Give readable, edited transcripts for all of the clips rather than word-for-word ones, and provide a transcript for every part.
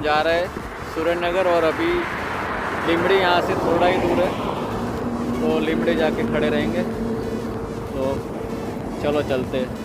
जा रहे हैं सुरेंद्रनगर और अभी लिम्बड़ी यहाँ से थोड़ा ही दूर है, तो लिम्बड़ी जाके खड़े रहेंगे। तो चलो चलते हैं।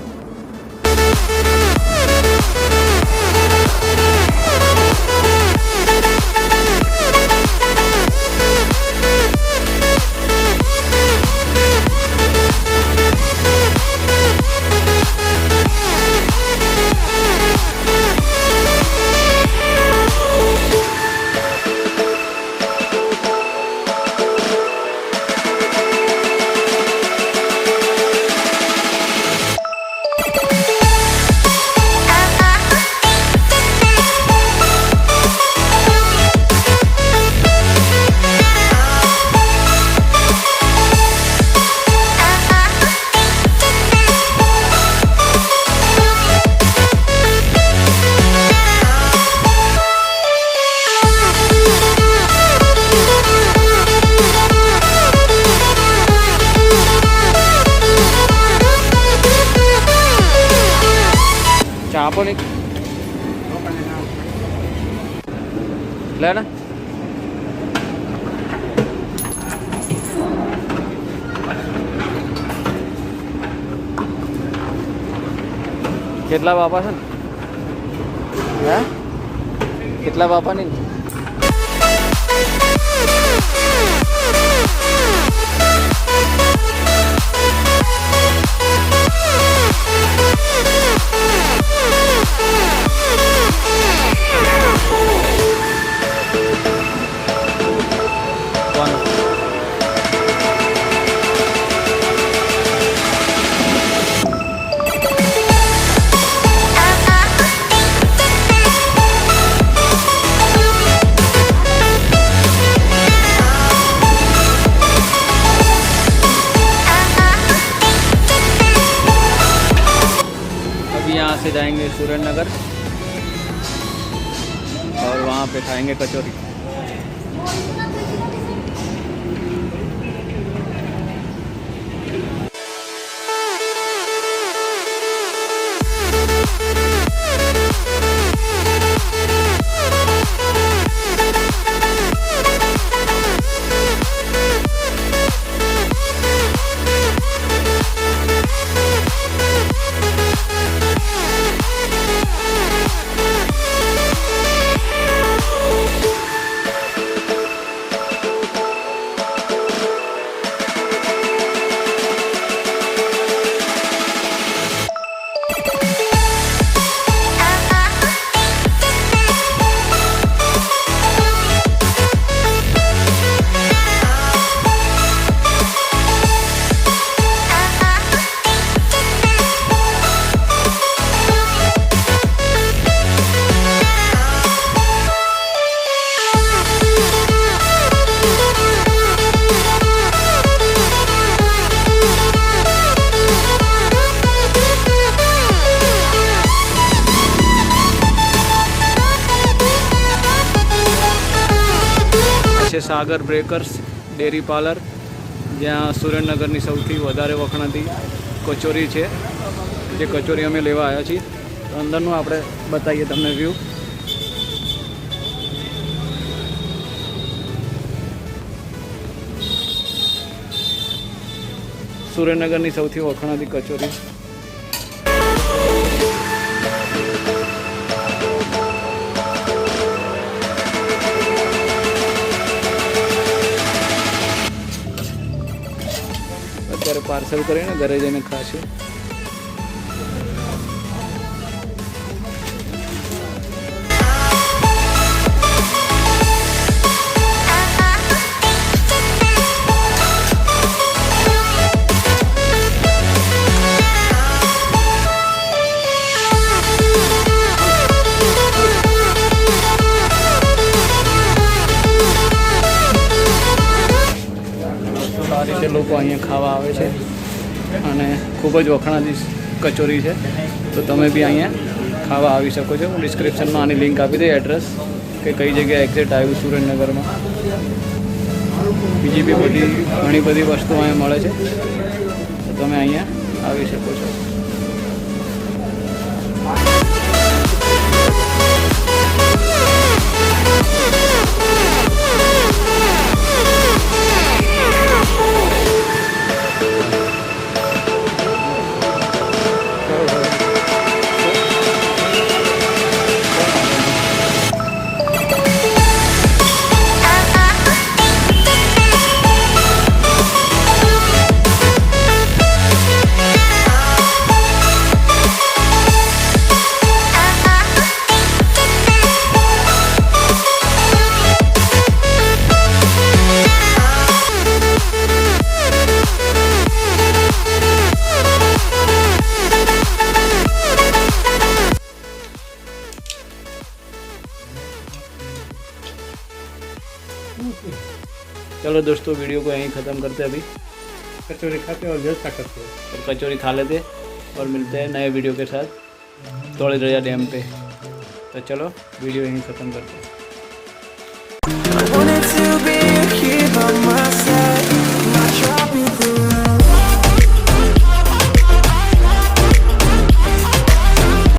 आपो नहीं लेना કેટલા બાપા છે ને? હે કેટલા બાપા નહીં? यहाँ से जाएंगे सुरेंद्रनगर और वहाँ पे खाएंगे कचौरी। सागर ब्रेकर्स डेरी पार्लर ज्याँ सुरेंद्रनगर सौथी वधारे वखणाती कचोरी है, जे कचोरी अमे लेवा आया छीए। तो अंदरनु आपणे बताइए तमने व्यू। सुरेंद्रनगर सौथी वखणाती कचोरी। અત્યારે પાર્સલ કરીને ઘરે જઈને ખાશે। આ રીતે લોકો અહીંયા ખાવા આવે છે અને ખૂબ જ વખણાતી કચોરી છે। તો તમે બી અહીંયા ખાવા આવી શકો છો। હું ડિસ્ક્રિપ્શનમાં આની લિંક આપી દઈ, એડ્રેસ કે કઈ જગ્યાએ એક્ઝેક્ટ આવ્યું સુરેન્દ્રનગરમાં। બીજી બી બધી ઘણી બધી વસ્તુઓ અહીંયા મળે છે, તો તમે અહીંયા આવી શકો છો। चलो दोस्तों, वीडियो को यहीं ख़त्म करते अभी। कचौरी खाते और व्यवस्था करते हैं। और कचौरी खा लेते और मिलते हैं नए वीडियो के साथ तोड़ी दरिया डैम पे। तो चलो वीडियो यहीं ख़त्म करते हैं।